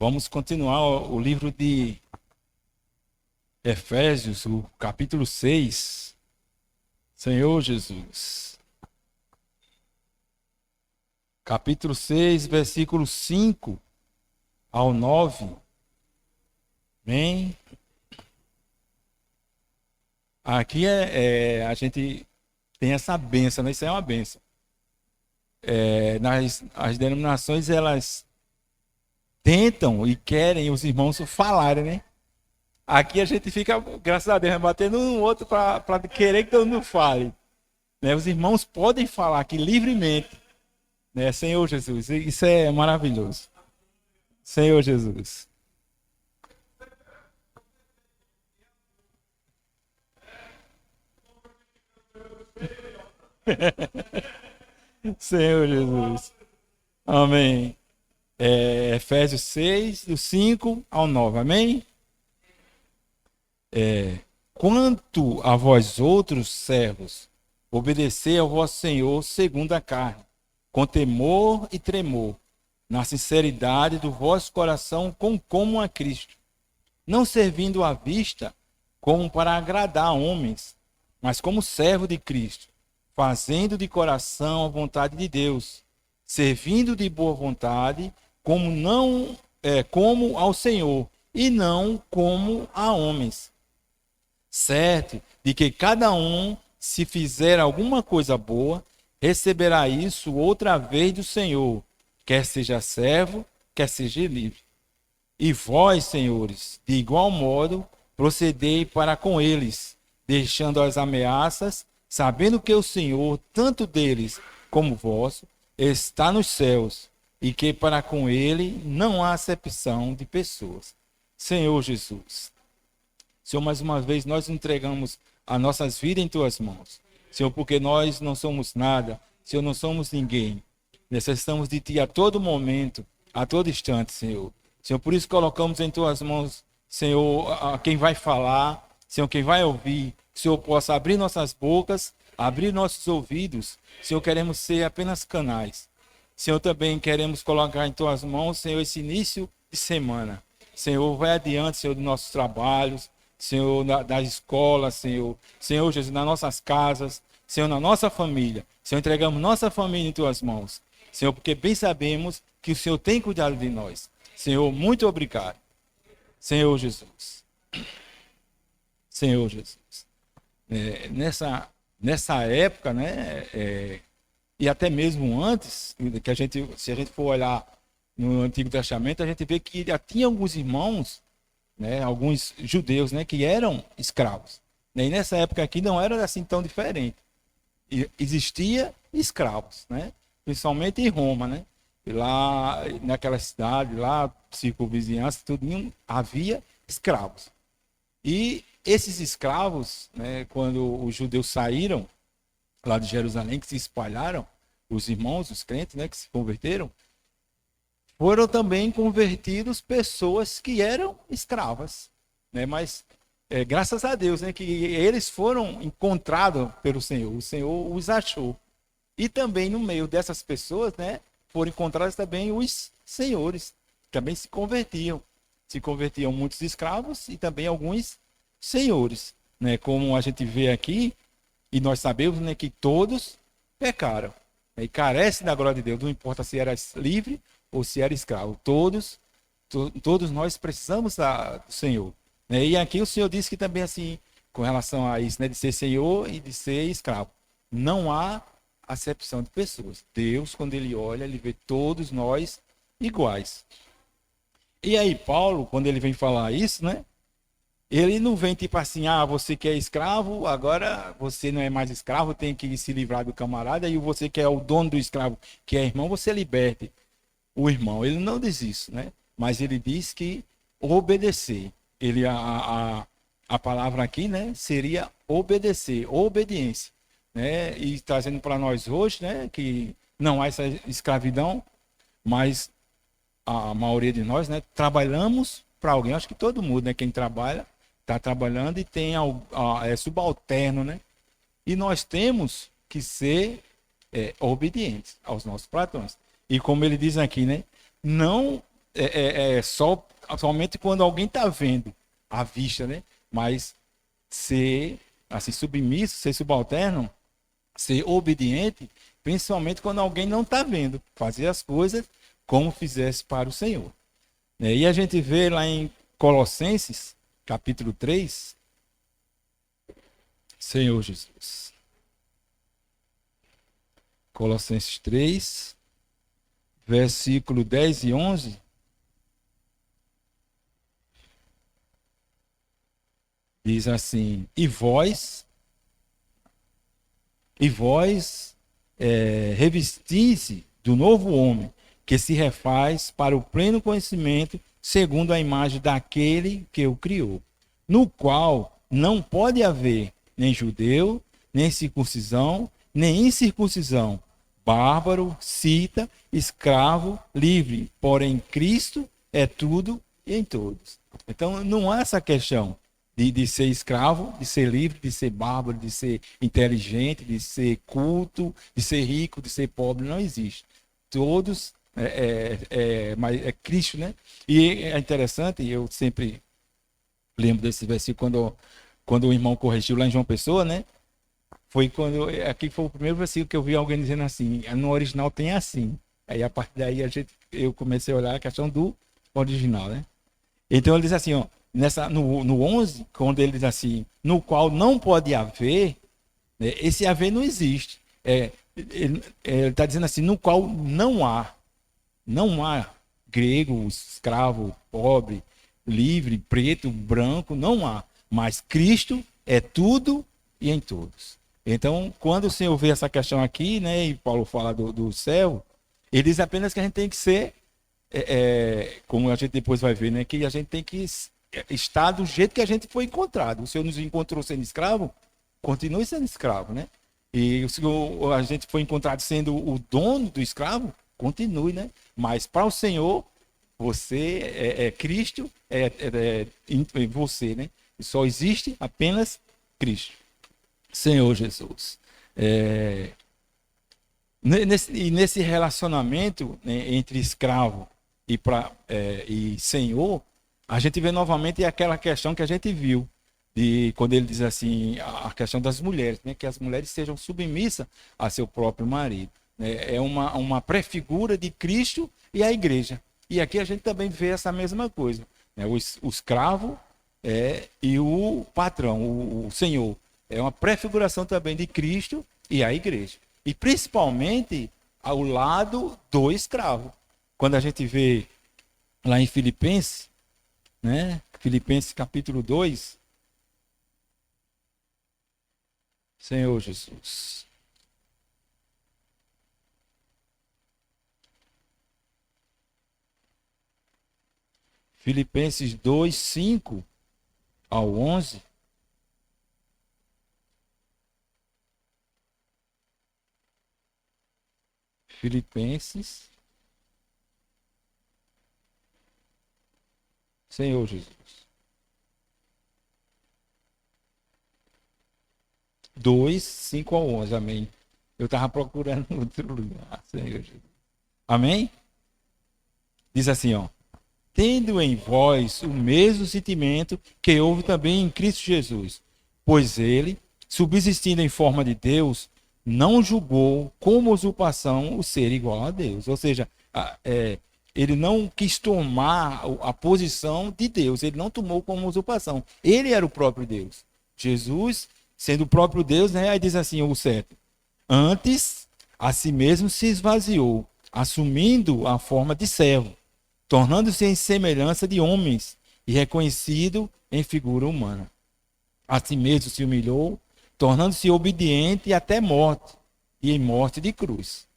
Vamos continuar o livro de Efésios, o capítulo 6. Senhor Jesus. Capítulo 6, versículo 5 ao 9. Amém? Aqui a gente tem essa bênção, né? Isso é uma bênção. As denominações, elas tentam e querem os irmãos falarem, né? Aqui a gente fica, graças a Deus, batendo um no outro para querer que todo mundo fale. Né? Os irmãos podem falar aqui livremente. Né? Senhor Jesus, isso é maravilhoso. Senhor Jesus. Senhor Jesus. Amém. Efésios 6, do 5 ao 9. Amém? Quanto a vós outros servos, obedecei ao vosso Senhor segundo a carne, com temor e tremor, na sinceridade do vosso coração, como a Cristo, não servindo à vista como para agradar a homens, mas como servo de Cristo, fazendo de coração a vontade de Deus, servindo de boa vontade, como ao Senhor, e não como a homens. Certo de que cada um, se fizer alguma coisa boa, receberá isso outra vez do Senhor, quer seja servo, quer seja livre. E vós, senhores, de igual modo, procedei para com eles, deixando as ameaças, sabendo que o Senhor, tanto deles como vosso, está nos céus, e que para com ele não há acepção de pessoas. Senhor Jesus. Senhor, mais uma vez nós entregamos as nossas vidas em tuas mãos. Senhor, porque nós não somos nada, Senhor, não somos ninguém. Necessitamos de ti a todo momento, a todo instante, Senhor. Senhor, por isso colocamos em tuas mãos, Senhor, a quem vai falar, Senhor, quem vai ouvir. Que o Senhor possa abrir nossas bocas, abrir nossos ouvidos. Senhor, queremos ser apenas canais. Senhor, também queremos colocar em tuas mãos, Senhor, esse início de semana. Senhor, vai adiante, Senhor, dos nossos trabalhos. Senhor, das escolas, Senhor. Senhor Jesus, nas nossas casas. Senhor, na nossa família. Senhor, entregamos nossa família em tuas mãos. Senhor, porque bem sabemos que o Senhor tem cuidado de nós. Senhor, muito obrigado. Senhor Jesus. Senhor Jesus. Nessa época, né? E até mesmo antes, que se a gente for olhar no Antigo Testamento, a gente vê que já tinha alguns irmãos, né, alguns judeus, né, que eram escravos. E nessa época aqui não era assim tão diferente. Existia escravos, né, principalmente em Roma, né, e lá naquela cidade, lá circunvizinhança, tudo havia escravos. E esses escravos, né, quando os judeus saíram lá de Jerusalém, que se espalharam, os irmãos, os crentes, né, que se converteram, foram também convertidos pessoas que eram escravas, né? Mas graças a Deus, né, que eles foram encontrados pelo Senhor, o Senhor os achou. E também no meio dessas pessoas, né, foram encontrados também os senhores, que também se convertiam muitos escravos e também alguns senhores, né? Como a gente vê aqui, e nós sabemos, né, que todos pecaram, né, e carecem da glória de Deus, não importa se era livre ou se era escravo, todos nós precisamos do Senhor, né? E aqui o Senhor disse que também assim, com relação a isso, né, de ser Senhor e de ser escravo, não há acepção de pessoas. Deus, quando ele olha, ele vê todos nós iguais. E aí Paulo, quando ele vem falar isso, né, ele não vem tipo assim, você que é escravo, agora você não é mais escravo, tem que se livrar do camarada, e você que é o dono do escravo, que é irmão, você liberte o irmão. Ele não diz isso, né? Mas ele diz que obedecer. A palavra aqui, né, seria obedecer, obediência, né? E trazendo para nós hoje, né, que não há essa escravidão, mas a maioria de nós, né, trabalhamos para alguém. Acho que todo mundo, né, quem trabalha, está trabalhando e tem subalterno, né? E nós temos que ser obedientes aos nossos patrões. E como ele diz aqui, né, não somente quando alguém está vendo à vista, né? Mas ser assim submisso, ser subalterno, ser obediente, principalmente quando alguém não está vendo, fazer as coisas como fizesse para o Senhor. E a gente vê lá em Colossenses, capítulo 3, Senhor Jesus. Colossenses 3, versículo 10 e 11. Diz assim: E vós, revestis-se do novo homem, que se refaz para o pleno conhecimento, segundo a imagem daquele que o criou, no qual não pode haver nem judeu, nem circuncisão, nem incircuncisão, bárbaro, cita, escravo, livre, porém Cristo é tudo e em todos. Então não há essa questão de ser escravo, de ser livre, de ser bárbaro, de ser inteligente, de ser culto, de ser rico, de ser pobre, não existe. Todos mas é Cristo, né? E é interessante, eu sempre lembro desse versículo quando o irmão corrigiu lá em João Pessoa, né? Foi quando aqui foi o primeiro versículo que eu vi alguém dizendo assim, no original tem assim. Aí a partir daí eu comecei a olhar a questão do original, né? Então ele diz assim, ó, no 11, quando ele diz assim, no qual não pode haver, né, esse haver não existe. Ele está dizendo assim, no qual não há grego, escravo, pobre, livre, preto, branco, não há. Mas Cristo é tudo e em todos. Então, quando o Senhor vê essa questão aqui, né, e Paulo fala do céu, ele diz apenas que a gente tem que ser, como a gente depois vai ver, né, que a gente tem que estar do jeito que a gente foi encontrado. O Senhor nos encontrou sendo escravo, continue sendo escravo, né? E o Senhor, a gente foi encontrado sendo o dono do escravo, continue, né? Mas para o Senhor, você é Cristo, em você, né? E só existe apenas Cristo, Senhor Jesus. Nesse relacionamento, né, entre escravo e Senhor, a gente vê novamente aquela questão que a gente viu, de quando ele diz assim, a questão das mulheres, né, que as mulheres sejam submissas a seu próprio marido. É uma prefigura de Cristo e a igreja. E aqui a gente também vê essa mesma coisa, né? O escravo e o patrão, o Senhor. É uma prefiguração também de Cristo e a igreja. E principalmente ao lado do escravo. Quando a gente vê lá em Filipenses, né? Filipenses capítulo 2, Senhor Jesus. Filipenses 2, 5 ao 11. Filipenses. Senhor Jesus. 2, 5 ao 11. Amém. Eu estava procurando outro lugar. Senhor Jesus. Amém? Diz assim, ó. Tendo em vós o mesmo sentimento que houve também em Cristo Jesus, pois ele, subsistindo em forma de Deus, não julgou como usurpação o ser igual a Deus. Ou seja, ele não quis tomar a posição de Deus, ele não tomou como usurpação. Ele era o próprio Deus. Jesus, sendo o próprio Deus, né, aí diz assim o 7. Antes, a si mesmo se esvaziou, assumindo a forma de servo, tornando-se em semelhança de homens e reconhecido em figura humana. A si mesmo se humilhou, tornando-se obediente até morte, e em morte de cruz.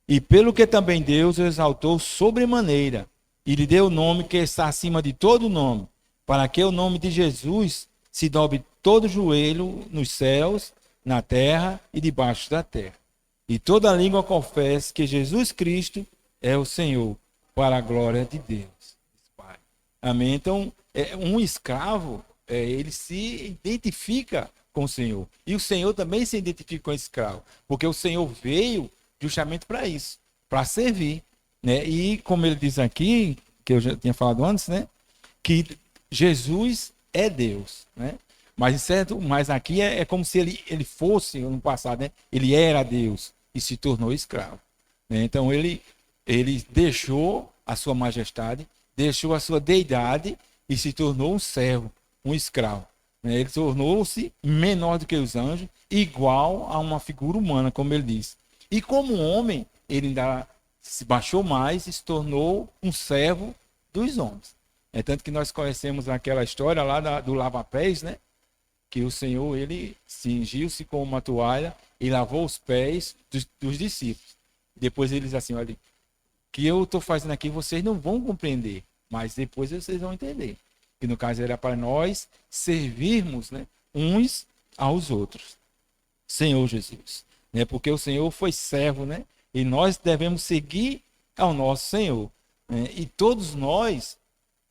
E pelo que também Deus o exaltou sobremaneira, e lhe deu o nome que está acima de todo nome, para que o nome de Jesus se dobre todo joelho nos céus, na terra e debaixo da terra. E toda língua confesse que Jesus Cristo é o Senhor, para a glória de Deus. Pai. Amém? Então, um escravo, ele se identifica com o Senhor. E o Senhor também se identifica com o escravo. Porque o Senhor veio justamente para isso, para servir. Né? E como ele diz aqui, que eu já tinha falado antes, né? Que Jesus é Deus, né? Mas aqui é como se ele fosse, no passado, né? Ele era Deus e se tornou escravo, né? Então ele deixou a sua majestade, deixou a sua deidade e se tornou um servo, um escravo, né? Ele tornou-se menor do que os anjos, igual a uma figura humana, como ele diz. E como homem, ele ainda se baixou mais e se tornou um servo dos homens. É tanto que nós conhecemos aquela história lá do lava-pés, né? Que o Senhor, ele cingiu-se com uma toalha e lavou os pés dos discípulos. Depois ele diz assim, olha, o que eu estou fazendo aqui vocês não vão compreender, mas depois vocês vão entender. Que no caso era para nós servirmos, né, uns aos outros. Senhor Jesus. Né? Porque o Senhor foi servo, né? E nós devemos seguir ao nosso Senhor. Né? E todos nós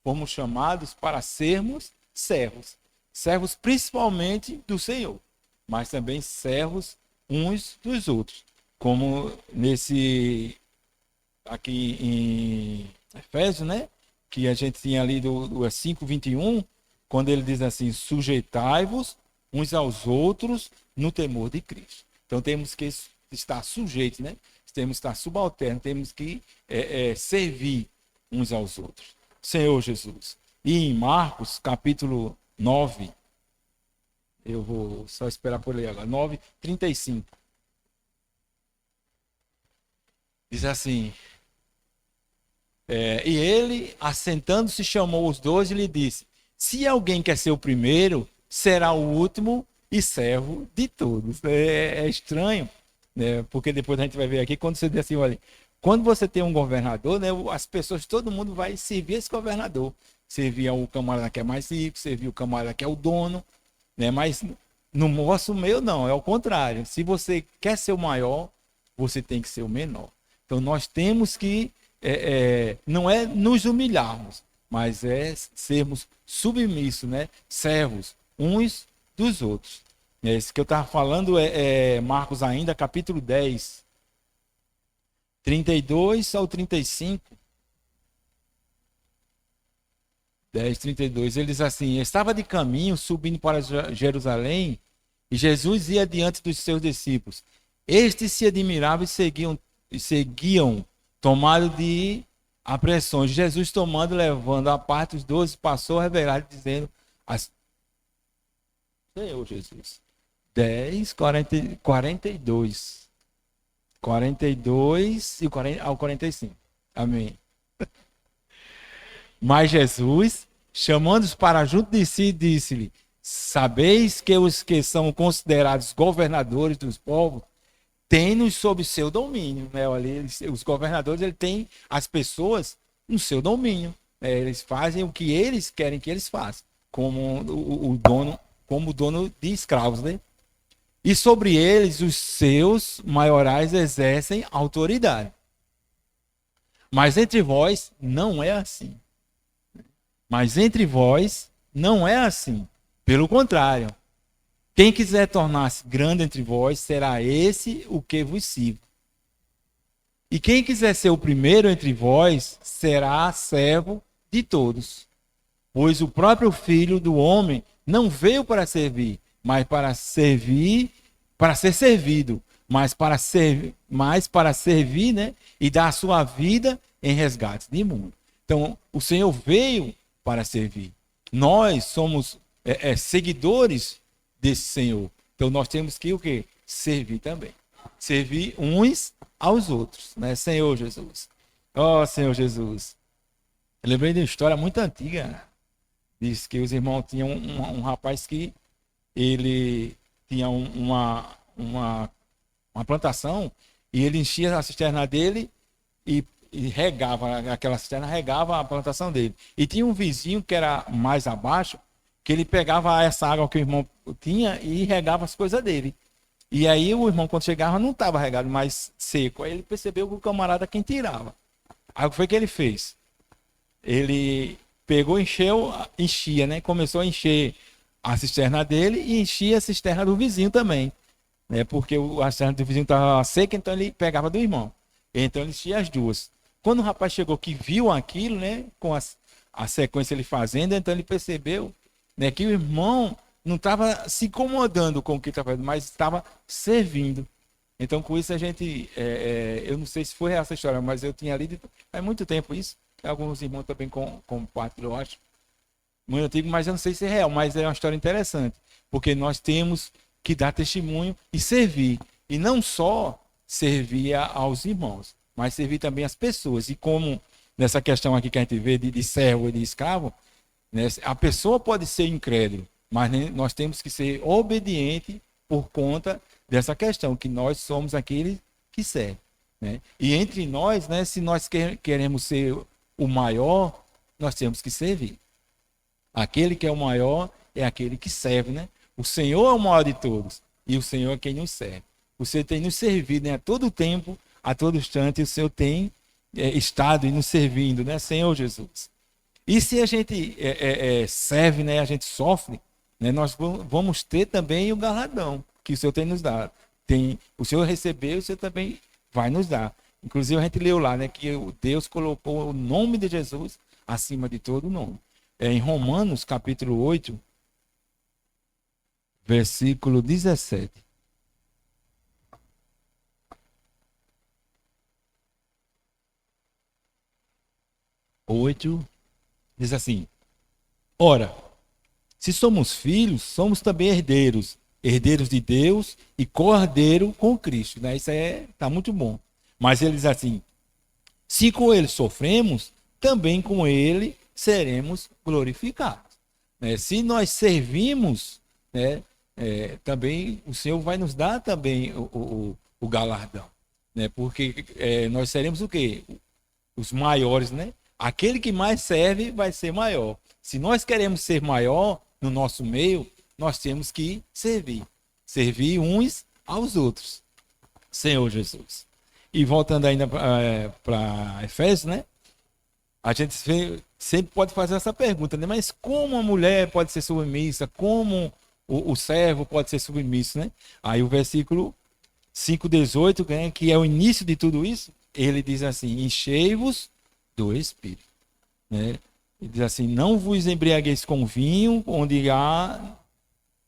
fomos chamados para sermos servos. Servos principalmente do Senhor, mas também servos uns dos outros. Como nesse aqui em Efésios, né? Que a gente tinha ali do 5:21, quando ele diz assim: sujeitai-vos uns aos outros no temor de Cristo. Então temos que estar sujeitos, né? Temos que estar subalternos, temos que servir uns aos outros. Senhor Jesus. E em Marcos, capítulo 9, eu vou só esperar por aí agora, 9:35. Diz assim: e ele, assentando-se, chamou os 12 e lhe disse: se alguém quer ser o primeiro, será o último e servo de todos. É estranho, né? Porque depois a gente vai ver aqui, quando você diz assim, olha, quando você tem um governador, né, as pessoas, todo mundo vai servir esse governador. Servir o camarada que é mais rico, servir o camarada que é o dono, né? Mas no nosso meio, não, é o contrário. Se você quer ser o maior, você tem que ser o menor. Então nós temos que, não é nos humilharmos, mas é sermos submissos, né? Servos uns dos outros. Esse que eu estava falando é Marcos ainda, capítulo 10, 32 ao 35. 10:32, ele diz assim: estava de caminho, subindo para Jerusalém, e Jesus ia diante dos seus discípulos. Estes se admiravam e seguiam tomados de apressões. Jesus, tomando, levando a parte os 12, passou a revelar, dizendo: Senhor Jesus. 42 e ao 45. Amém. Mas Jesus, chamando-os para junto de si, disse-lhe: sabeis que os que são considerados governadores dos povos têm-nos sob seu domínio, né? Olha, os governadores, ele têm as pessoas no seu domínio, né? Eles fazem o que eles querem que eles façam, como o dono de escravos, né? E sobre eles os seus maiorais exercem autoridade. Mas entre vós não é assim. Mas entre vós não é assim. Pelo contrário, quem quiser tornar-se grande entre vós, será esse o que vos sirva. E quem quiser ser o primeiro entre vós, será servo de todos. Pois o próprio Filho do Homem não veio para servir, mas para servir, para ser servido, mas para servir, né? E dar a sua vida em resgate de mundo. Então, o Senhor veio para servir. Nós somos seguidores desse Senhor. Então nós temos que o quê? Servir também. Servir uns aos outros, né? Senhor Jesus. Ó, Senhor Jesus. Eu lembrei de uma história muito antiga. Diz que os irmãos tinham um rapaz que ele tinha uma plantação e ele enchia a cisterna dele e regava, aquela cisterna regava a plantação dele. E tinha um vizinho que era mais abaixo, que ele pegava essa água que o irmão tinha e regava as coisas dele. E aí o irmão, quando chegava, não estava regado, mais seco. Aí ele percebeu que o camarada quem tirava. Aí o que foi que ele fez? Ele pegou, enchia, né? Começou a encher a cisterna dele e enchia a cisterna do vizinho também, né? Porque a cisterna do vizinho estava seca, então ele pegava do irmão. Então ele enchia as duas. Quando o rapaz chegou que viu aquilo, né, com a sequência ele fazendo, então ele percebeu, né, que o irmão não estava se incomodando com o que estava fazendo, mas estava servindo. Então, com isso, a gente, eu não sei se foi essa história, mas eu tinha lido há muito tempo isso. Alguns irmãos também compartilham, eu acho. Muito antigo, mas eu não sei se é real, mas é uma história interessante. Porque nós temos que dar testemunho e servir. E não só servir aos irmãos, mas servir também às pessoas. E como nessa questão aqui que a gente vê de servo e de escravo, né, a pessoa pode ser incrédula, mas nós temos que ser obediente por conta dessa questão, que nós somos aquele que serve. Né? E entre nós, né, se nós queremos ser o maior, nós temos que servir. Aquele que é o maior é aquele que serve, né? O Senhor é o maior de todos e o Senhor é quem nos serve. O Senhor tem nos servido, né? A todo tempo, a todo instante, o Senhor tem estado e nos servindo, né? Senhor Jesus. E se a gente serve, né? A gente sofre, né? Nós vamos ter também o galardão que o Senhor tem nos dado. O Senhor recebeu, o Senhor também vai nos dar. Inclusive a gente leu lá, né? Que Deus colocou o nome de Jesus acima de todo nome. Em Romanos, capítulo 8, versículo 17. Diz assim: ora, se somos filhos, somos também herdeiros, herdeiros de Deus e co-herdeiro com Cristo. Né? Isso tá muito bom. Mas ele diz assim: se com ele sofremos, também com ele seremos glorificados. Né? Se nós servimos, né, também o Senhor vai nos dar também o galardão. Né? Porque nós seremos o quê? Os maiores, né? Aquele que mais serve vai ser maior. Se nós queremos ser maior no nosso meio, nós temos que servir. Servir uns aos outros. Senhor Jesus. E voltando ainda para Efésios, né? A gente sempre pode fazer essa pergunta, né? Mas como a mulher pode ser submissa? Como o servo pode ser submisso, né? Aí o versículo 5:18, né, que é o início de tudo isso, ele diz assim: enchei-vos do Espírito. Né? Ele diz assim: não vos embriagueis com vinho, onde há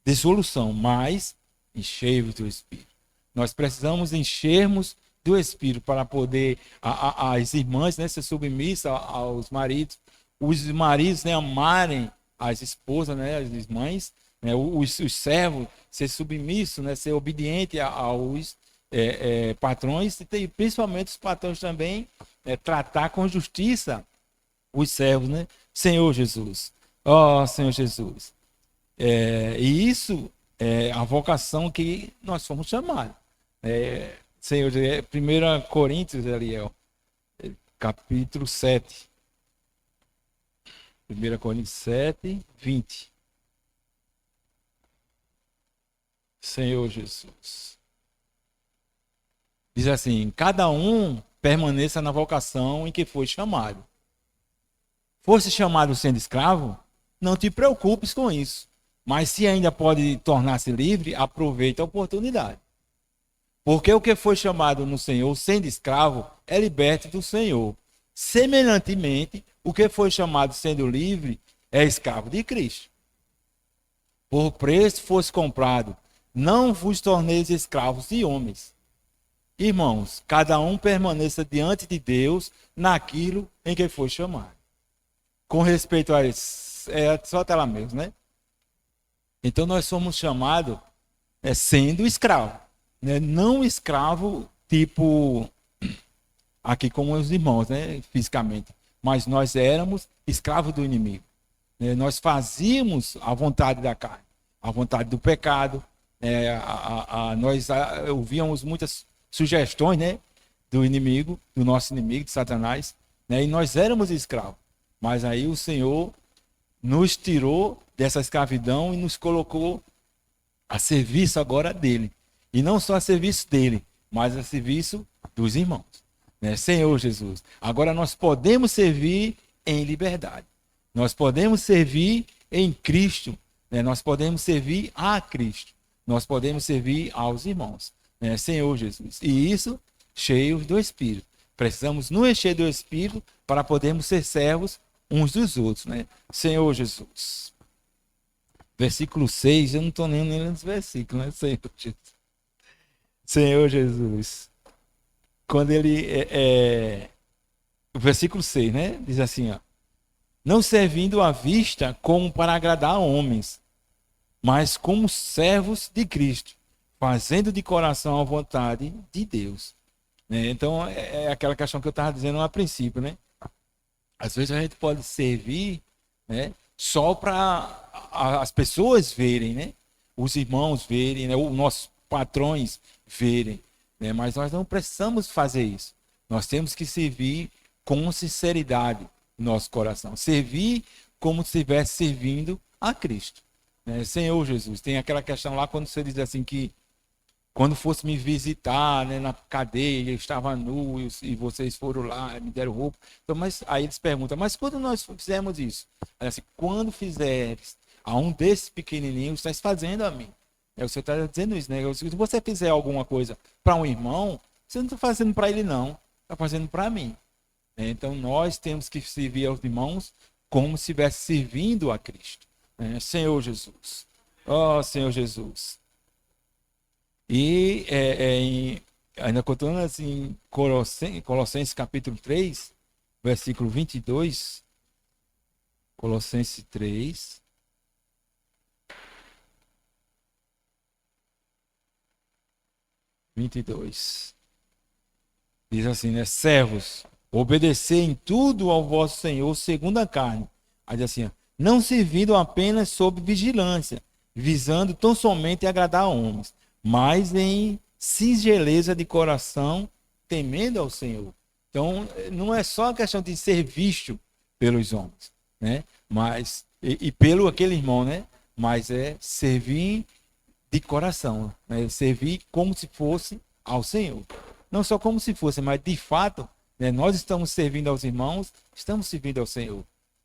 dissolução, mas enchei-vos do Espírito. Nós precisamos enchermos do Espírito para poder as irmãs, né, ser submissas aos maridos, os maridos, né, amarem as esposas, né, as mães, né, os servos ser submissos, né, ser obediente aos patrões e principalmente os patrões também tratar com justiça os servos, né? Senhor Jesus, ó Senhor Jesus, e isso é a vocação que nós fomos chamados. Senhor, 1 Coríntios, Eliel, capítulo 7. 1 Coríntios 7, 20. Senhor Jesus. Diz assim: cada um permaneça na vocação em que foi chamado. Fosse chamado sendo escravo, não te preocupes com isso. Mas se ainda pode tornar-se livre, aproveite a oportunidade. Porque o que foi chamado no Senhor sendo escravo é liberto do Senhor. Semelhantemente, o que foi chamado sendo livre é escravo de Cristo. Por preço fosse comprado, não vos torneis escravos de homens. Irmãos, cada um permaneça diante de Deus naquilo em que foi chamado. Com respeito a isso, só até lá mesmo, né? Então nós somos chamados sendo escravo. Né? Não escravo tipo aqui como os irmãos, né? Fisicamente. Mas nós éramos escravos do inimigo. Né? Nós fazíamos a vontade da carne, a vontade do pecado. Nós ouvíamos muitas sugestões, né? Do inimigo, do nosso inimigo, de Satanás. Né? E nós éramos escravos. Mas aí o Senhor nos tirou dessa escravidão e nos colocou a serviço agora dele. E não só a serviço dele, mas a serviço dos irmãos. Né? Senhor Jesus. Agora nós podemos servir em liberdade. Nós podemos servir em Cristo. Né? Nós podemos servir a Cristo. Nós podemos servir aos irmãos. Né? Senhor Jesus. E isso cheios do Espírito. Precisamos nos encher do Espírito para podermos ser servos uns dos outros, né? Senhor Jesus. Versículo 6, eu não estou nem lendo os versículos, né? Senhor Jesus. Senhor Jesus. Quando ele... o versículo 6, né? Diz assim, ó. Não servindo à vista como para agradar a homens, mas como servos de Cristo, fazendo de coração a vontade de Deus. Né? Então, é aquela questão que eu estava dizendo a princípio, né? Às vezes a gente pode servir, né, só para as pessoas verem, né? Os irmãos verem, né? Os nossos patrões verem. Né? Mas nós não precisamos fazer isso. Nós temos que servir com sinceridade no nosso coração. Servir como se estivesse servindo a Cristo. Né? Senhor Jesus, tem aquela questão lá quando você diz assim que quando fosse me visitar, né, na cadeia, eu estava nu e vocês foram lá, me deram roupa. Então, mas aí eles perguntam, mas quando nós fizemos isso? Aí, assim, quando fizeres a um desses pequenininhos, estás fazendo a mim. O Senhor está dizendo isso, né? Se você fizer alguma coisa para um irmão, você não está fazendo para ele, não. Está fazendo para mim. Então, nós temos que servir aos irmãos como se estivesse servindo a Cristo. Senhor Jesus. Ó, Senhor Jesus. E ainda continuando assim, Colossenses capítulo 3, versículo 22. Colossenses 3. Diz assim, né? Servos, obedecei em tudo ao vosso Senhor segundo a carne. Aí diz assim, ó, não servindo apenas sob vigilância, visando tão somente agradar a homens, mas em singeleza de coração, temendo ao Senhor. Então, não é só a questão de ser visto pelos homens, né? Mas, e pelo aquele irmão, né? Mas é servir de coração, né? Servir como se fosse ao Senhor. Não só como se fosse, mas de fato, né, nós estamos servindo aos irmãos, estamos servindo ao Senhor.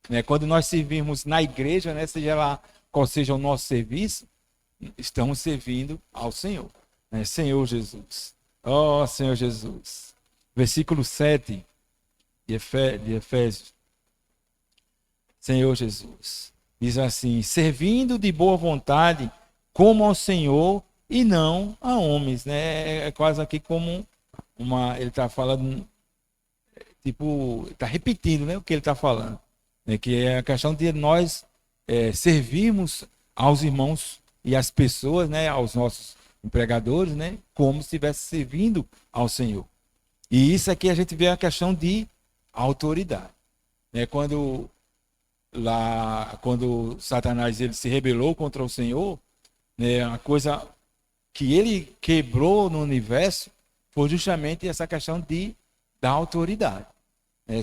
Né? Quando nós servimos na igreja, né, seja lá qual seja o nosso serviço, estamos servindo ao Senhor. Né? Senhor Jesus. Ó Senhor Jesus. Versículo 7 de Efésios. Senhor Jesus. Diz assim, servindo de boa vontade, como ao Senhor e não a homens. Né? É quase aqui como ele está falando, tipo, está repetindo, né, o que ele está falando. Né? Que é a questão de nós servirmos aos irmãos e às pessoas, né, aos nossos empregadores, né, como se estivesse servindo ao Senhor. E isso aqui a gente vê a questão de autoridade. Né? Quando Satanás ele se rebelou contra o Senhor, né, a coisa que ele quebrou no universo foi justamente essa questão da autoridade.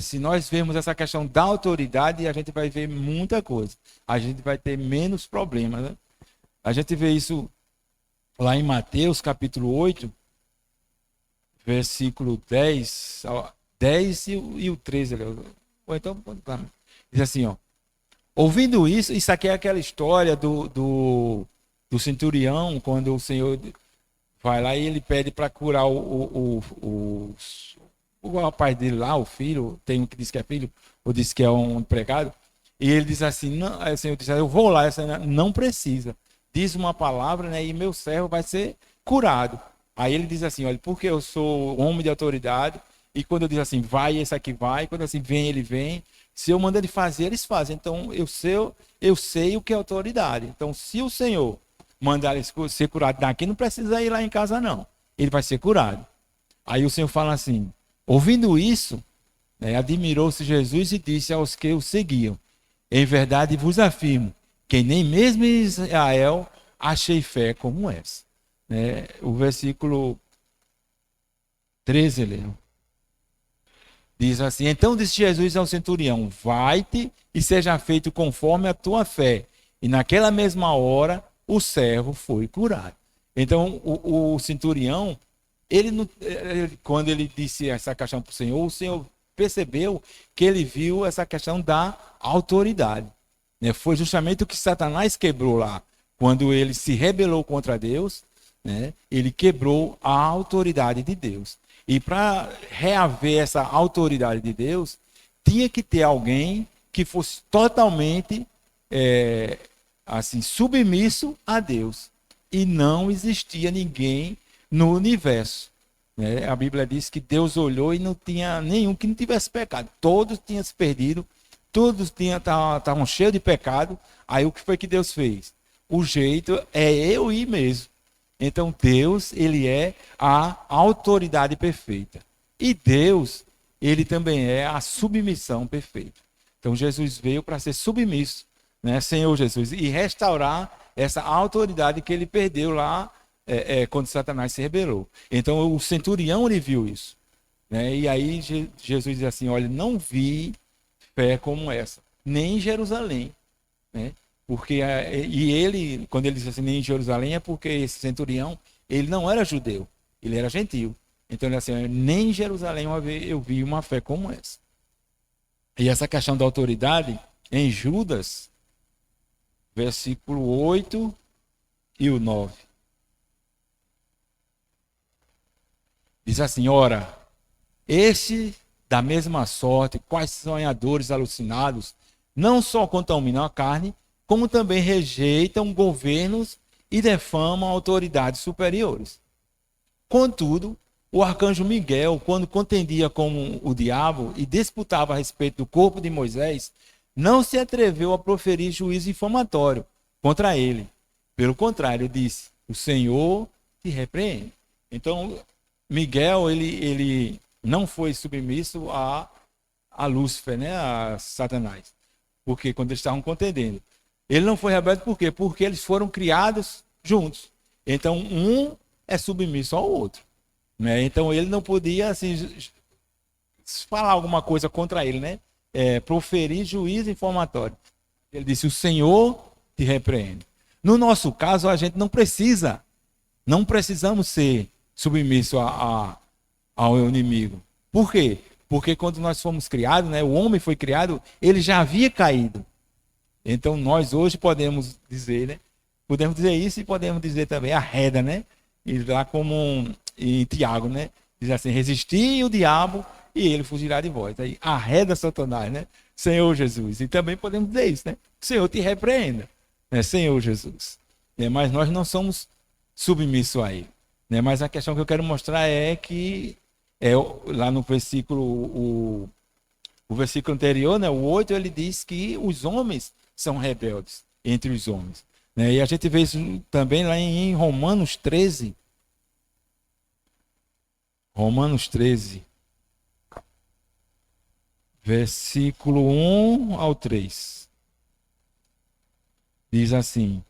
Se nós vemos essa questão da autoridade, a gente vai ver muita coisa. A gente vai ter menos problemas. Né? A gente vê isso lá em Mateus, capítulo 8, versículo 10 e o 13. Ou então, diz assim, ó. Ouvindo isso aqui é aquela história do centurião, quando o Senhor vai lá e ele pede para curar o rapaz dele lá, o filho, tem um que diz que é filho, ou diz que é um empregado, e ele diz assim, não, aí o Senhor diz, eu vou lá, não precisa, diz uma palavra, né, e meu servo vai ser curado. Aí ele diz assim, olha, porque eu sou homem de autoridade, e quando eu digo assim, vai, esse aqui vai, quando assim, vem, ele vem, se eu mando ele fazer, eles fazem. Então, eu sei o que é autoridade. Então, se o Senhor mandar ele ser curado daqui, não precisa ir lá em casa, não. Ele vai ser curado. Aí o Senhor fala assim, ouvindo isso, né, admirou-se Jesus e disse aos que o seguiam, em verdade vos afirmo, que nem mesmo em Israel achei fé como essa. Né? O versículo 13, Leão. Diz assim, então disse Jesus ao centurião, vai-te e seja feito conforme a tua fé. E naquela mesma hora, o servo foi curado. Então, o centurião, quando ele disse essa questão para o Senhor percebeu que ele viu essa questão da autoridade. Né? Foi justamente o que Satanás quebrou lá. Quando ele se rebelou contra Deus, né? Ele quebrou a autoridade de Deus. E para reaver essa autoridade de Deus, tinha que ter alguém que fosse totalmente assim, submisso a Deus. E não existia ninguém no universo. Né? A Bíblia diz que Deus olhou e não tinha nenhum que não tivesse pecado. Todos tinham se perdido, todos estavam cheios de pecado. Aí o que foi que Deus fez? O jeito é eu ir mesmo. Então Deus, ele é a autoridade perfeita. E Deus, ele também é a submissão perfeita. Então Jesus veio para ser submisso, né, Senhor Jesus, e restaurar essa autoridade que ele perdeu lá quando Satanás se rebelou. Então o centurião, ele viu isso. Né, e aí Jesus diz assim, olha, não vi fé como essa, nem em Jerusalém. Né? Porque, e ele, quando ele diz assim, nem em Jerusalém, é porque esse centurião, ele não era judeu, ele era gentil. Então ele diz assim, nem em Jerusalém eu vi uma fé como essa. E essa questão da autoridade, em Judas, versículo 8 e o 9. Diz assim, ora, este da mesma sorte, quais sonhadores alucinados, não só contaminam a carne, como também rejeitam governos e defamam autoridades superiores. Contudo, o arcanjo Miguel, quando contendia com o diabo e disputava a respeito do corpo de Moisés, não se atreveu a proferir juízo infamatório contra ele. Pelo contrário, disse, o Senhor te repreende. Então, Miguel, ele não foi submisso a Lúcifer, né, a Satanás. Porque quando eles estavam contendendo. Ele não foi rebelde por quê? Porque eles foram criados juntos. Então, um é submisso ao outro. Né? Então, ele não podia assim, falar alguma coisa contra ele, né? Proferir juízo infamatório. Ele disse, o Senhor te repreende. No nosso caso, a gente não precisamos ser submissos ao inimigo. Por quê? Porque quando nós fomos criados, né, o homem foi criado, ele já havia caído. Então nós hoje podemos dizer, né? Podemos dizer isso e podemos dizer também arreda, né? E lá como em Tiago, né? Diz assim, resistir o diabo e ele fugirá de vós. Aí arreda Satanás, né? Senhor Jesus. E também podemos dizer isso, né? Senhor te repreenda, né? Senhor Jesus. Mas nós não somos submissos a ele. Né? Mas a questão que eu quero mostrar é que lá no versículo, o versículo anterior, né? O 8, ele diz que os homens são rebeldes entre os homens. Né? E a gente vê isso também lá em Romanos 13. Romanos 13. Versículo 1 ao 3. Diz assim,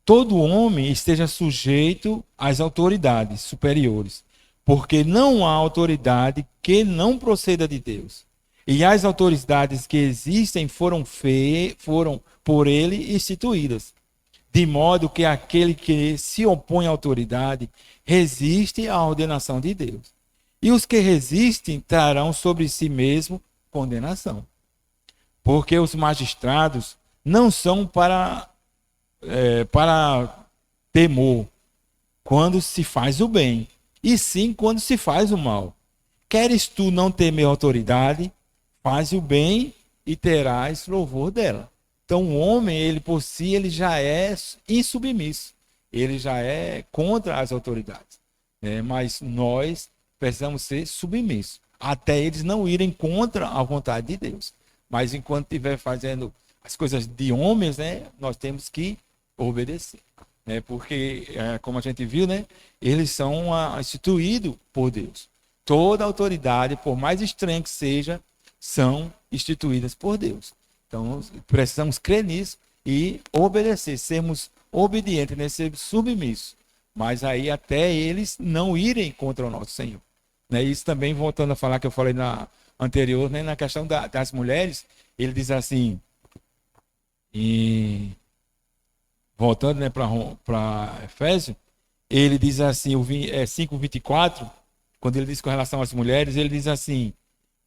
todo homem esteja sujeito às autoridades superiores, porque não há autoridade que não proceda de Deus. E as autoridades que existem foram por ele instituídas, de modo que aquele que se opõe à autoridade resiste à ordenação de Deus. E os que resistem trarão sobre si mesmo condenação. Porque os magistrados não são para temor quando se faz o bem, e sim quando se faz o mal. Queres tu não temer a autoridade, faz o bem e terás louvor dela. Então o homem, ele por si, ele já é insubmisso, ele já é contra as autoridades. Mas nós precisamos ser submissos, até eles não irem contra a vontade de Deus. Mas enquanto estiver fazendo as coisas de homens, né, nós temos que obedecer. Porque, como a gente viu, né, eles são instituídos por Deus. Toda autoridade, por mais estranha que seja, são instituídas por Deus. Então, precisamos crer nisso e obedecer, sermos obedientes, né, ser submissos. Mas aí até eles não irem contra o nosso Senhor. Isso também, voltando a falar que eu falei na anterior, né, na questão das mulheres, ele diz assim, voltando, né, para Efésios, ele diz assim, 5:24, quando ele diz com relação às mulheres, ele diz assim,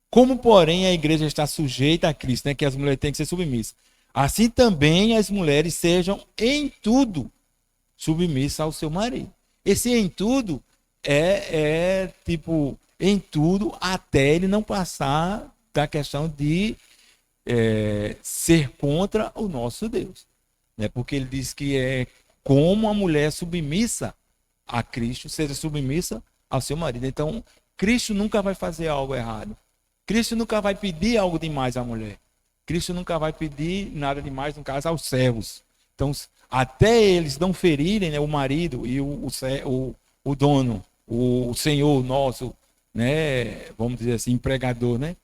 como, porém, a igreja está sujeita a Cristo, né, que as mulheres têm que ser submissas, assim também as mulheres sejam em tudo submissas ao seu marido. Esse em tudo tipo, em tudo, até ele não passar da questão de ser contra o nosso Deus. Né? Porque ele diz que é como a mulher submissa a Cristo, seja submissa ao seu marido. Então, Cristo nunca vai fazer algo errado. Cristo nunca vai pedir algo demais à mulher. Cristo nunca vai pedir nada demais, no caso, aos servos. Então, até eles não ferirem, né, o marido e o dono, o senhor nosso, né, vamos dizer assim, empregador, né,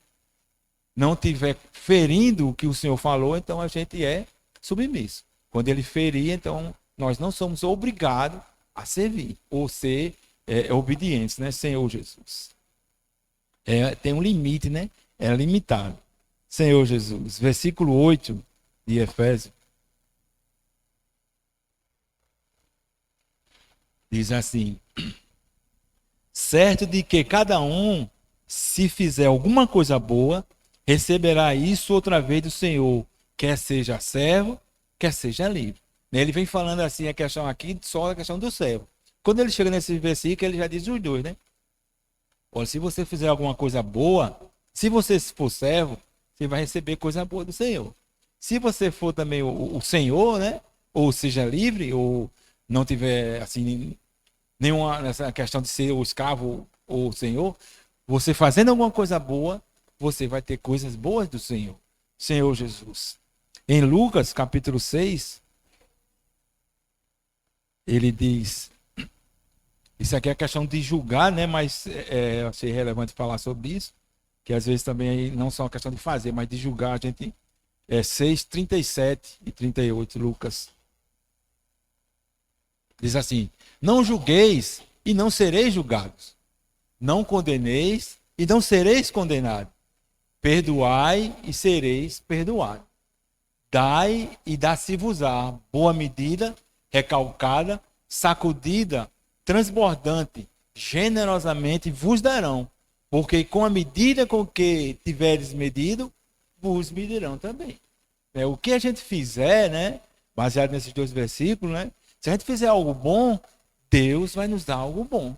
não tiver ferindo o que o Senhor falou, então a gente é submisso. Quando ele ferir, então nós não somos obrigados a servir ou ser obedientes, né, Senhor Jesus. Tem um limite, né? É limitado. Senhor Jesus, versículo 8 de Efésios, diz assim: certo de que cada um, se fizer alguma coisa boa, receberá isso outra vez do Senhor, quer seja servo, quer seja livre. Ele vem falando assim, a questão aqui, só a questão do servo. Quando ele chega nesse versículo, ele já diz os dois, né? Olha, se você fizer alguma coisa boa, se você for servo, você vai receber coisa boa do Senhor. Se você for também o Senhor, né? Ou seja livre, ou não tiver, assim, nenhuma nessa questão de ser o escravo ou o Senhor, você fazendo alguma coisa boa, você vai ter coisas boas do Senhor. Senhor Jesus. Em Lucas, capítulo 6, ele diz, isso aqui é a questão de julgar, né? Mas eu achei relevante falar sobre isso, que às vezes também não só uma questão de fazer, mas de julgar. A gente 6, 37 e 38, Lucas. Diz assim: não julgueis e não sereis julgados. Não condeneis e não sereis condenados. Perdoai e sereis perdoados. Dai e dá-se-vos-á boa medida, recalcada, sacudida, transbordante, generosamente vos darão. Porque com a medida com que tiveres medido, vos medirão também. O que a gente fizer, né, baseado nesses dois versículos, né, se a gente fizer algo bom, Deus vai nos dar algo bom.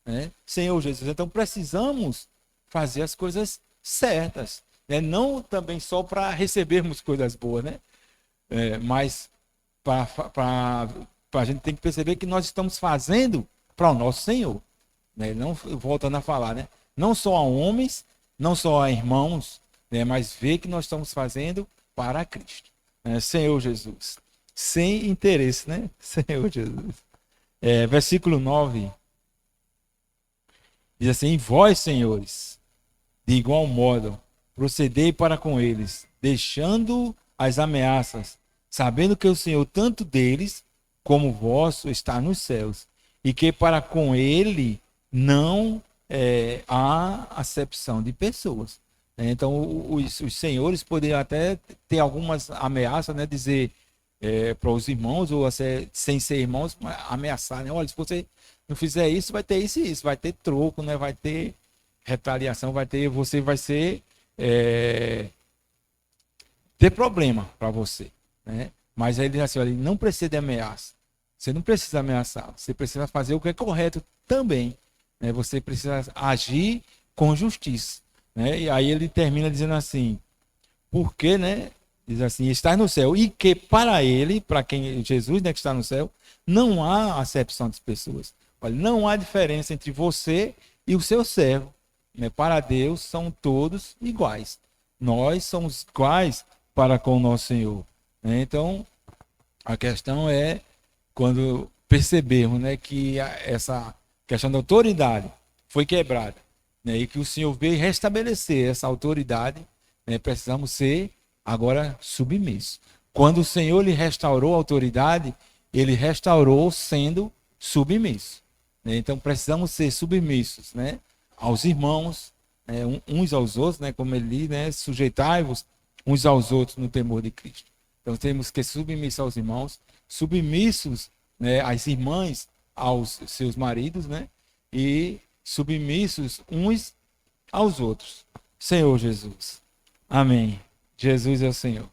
Né? Senhor Jesus, então precisamos fazer as coisas certas. Né? Não também só para recebermos coisas boas, né? Mas a gente tem que perceber que nós estamos fazendo para o nosso Senhor. Né? Não, voltando a falar, né? Não só a homens, não só a irmãos, né? Mas ver que nós estamos fazendo para Cristo. Né? Senhor Jesus. Sem interesse, né? Senhor Jesus. Versículo 9. Diz assim: vós, senhores, de igual modo, procedei para com eles, deixando as ameaças, sabendo que o Senhor, tanto deles como vosso, está nos céus, e que para com ele não há acepção de pessoas. Então, os senhores poderiam até ter algumas ameaças, né, dizer para os irmãos, ou sem ser irmãos, ameaçar, né? Olha, se você não fizer isso, vai ter isso e isso, vai ter troco, né? Vai ter retaliação, você vai ter problema para você, né? Mas aí ele diz assim: olha, não precisa de ameaça. Você não precisa ameaçar, você precisa fazer o que é correto também, né? Você precisa agir com justiça, né? E aí ele termina dizendo assim: porque, né? Diz assim: está no céu, e que para ele, para quem Jesus, né, que está no céu, não há acepção de pessoas. Olha, não há diferença entre você e o seu servo. Né? Para Deus são todos iguais. Nós somos iguais para com o nosso Senhor. Né? Então, a questão é quando percebermos, né, que essa questão da autoridade foi quebrada, né, e que o Senhor veio restabelecer essa autoridade, né, precisamos ser agora submisso. Quando o Senhor lhe restaurou a autoridade, ele restaurou sendo submisso. Né? Então precisamos ser submissos, né, aos irmãos, né, uns aos outros, né, como ele diz, né, sujeitai-vos uns aos outros no temor de Cristo. Então temos que ser submissos aos irmãos, submissos, né, às irmãs, aos seus maridos, né, e submissos uns aos outros. Senhor Jesus. Amém. Jesus é o Senhor.